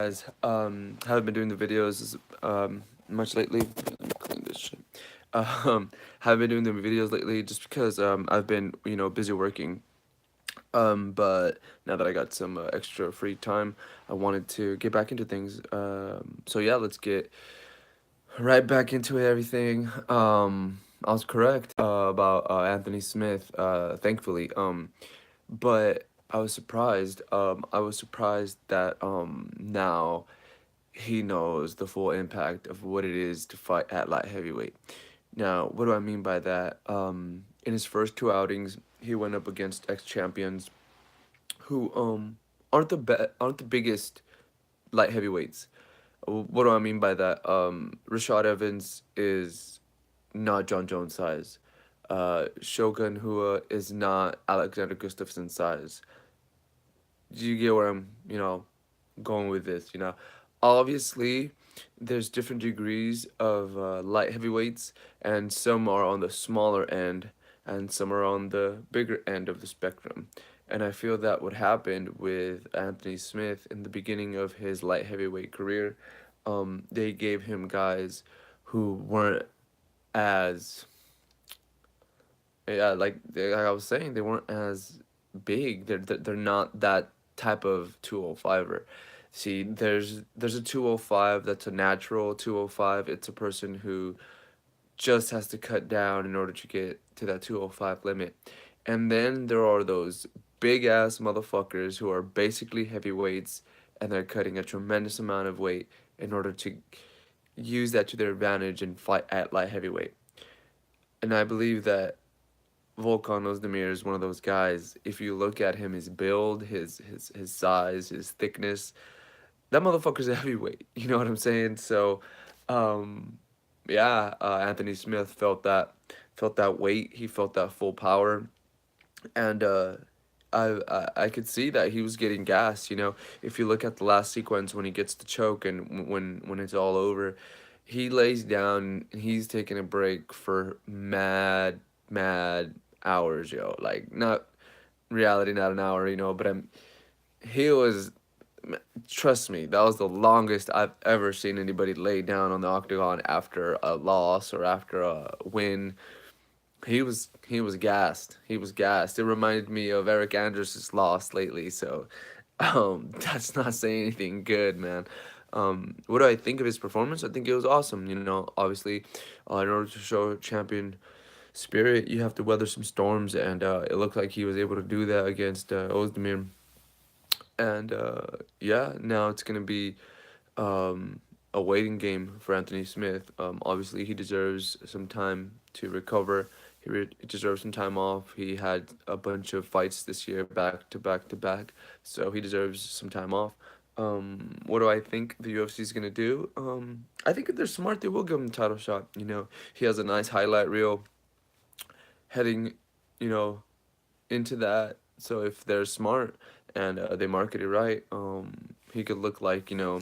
Guys, haven't been doing the videos much lately. Let me clean this shit. Haven't been doing the videos lately just because I've been busy working. But now that I got some extra free time, I wanted to get back into things. So yeah, let's get right back into everything. I was correct about Anthony Smith. Thankfully. But I was surprised. I was surprised that now he knows the full impact of what it is to fight at light heavyweight. Now, what do I mean by that? In his first two outings, he went up against ex-champions who aren't the biggest light heavyweights. What do I mean by that? Rashad Evans is not John Jones size. Shogun Hua is not Alexander Gustafsson size. Do you get where I'm, going with this? Obviously, there's different degrees of light heavyweights, and some are on the smaller end, and some are on the bigger end of the spectrum. And I feel that what happened with Anthony Smith in the beginning of his light heavyweight career, they gave him guys who weren't as, yeah, like I was saying, they weren't as big. They're not that type of 205er. See, there's a 205 that's a natural 205. It's a person who just has to cut down in order to get to that 205 limit. And then there are those big ass motherfuckers who are basically heavyweights and they're cutting a tremendous amount of weight in order to use that to their advantage and fight at light heavyweight. And I believe that Volkan Ozdemir is one of those guys. If you look at him, his build, his size, his thickness, that motherfucker's a heavyweight. You know what I'm saying? So, um, yeah, Anthony Smith felt that weight. He felt that full power, and I could see that he was getting gas. If you look at the last sequence when he gets the choke and when it's all over, he lays down and he's taking a break for mad hours, yo. Like not reality, not an hour, but he was. Trust me, that was the longest I've ever seen anybody lay down on the octagon after a loss or after a win. He was gassed. He was gassed. It reminded me of Eric Andrus' loss lately. So, that's not saying anything good, man. What do I think of his performance? I think it was awesome. Obviously, in order to show champion spirit, you have to weather some storms, and it looked like he was able to do that against Ozdemir. And yeah, now it's gonna be a waiting game for Anthony Smith. Obviously, he deserves some time to recover. He deserves some time off. He had a bunch of fights this year, back to back to back, so he deserves some time off. What do I think the UFC is gonna do? I think if they're smart, they will give him a title shot. He has a nice highlight reel heading, you know, into that. So if they're smart and they market it right, he could look like a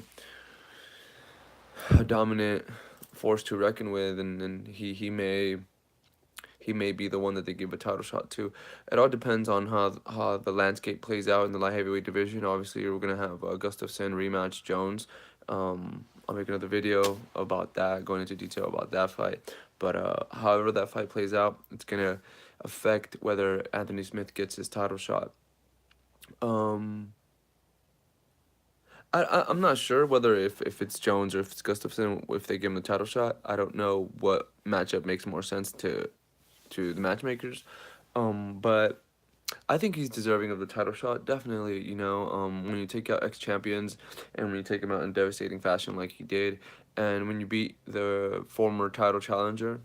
dominant force to reckon with, and he may be the one that they give a title shot to. It all depends on how the landscape plays out in the light heavyweight division. Obviously, we're gonna have Gustafsson rematch Jones. I'll make another video about that, going into detail about that fight. But however that fight plays out, it's gonna affect whether Anthony Smith gets his title shot. Um, I'm not sure whether if it's Jones or if it's Gustafsson, if they give him the title shot. I don't know what matchup makes more sense to the matchmakers. But I think he's deserving of the title shot. Definitely, when you take out ex-champions and when you take him out in devastating fashion like he did, and when you beat the former title challenger,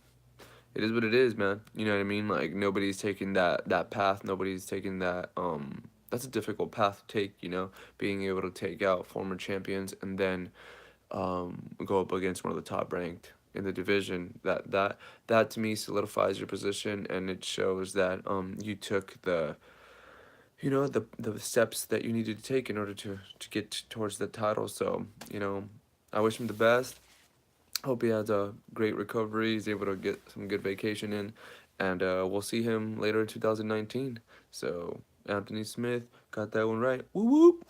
it is what it is, man. You know what I mean? Like nobody's taking that path. Nobody's taking that. That's a difficult path to take. Being able to take out former champions and then go up against one of the top ranked in the division. That to me solidifies your position, and it shows that you took the steps that you needed to take in order to get towards the title. So I wish him the best. Hope he has a great recovery. He's able to get some good vacation in, and we'll see him later in 2019. So Anthony Smith got that one right. Woo whoop.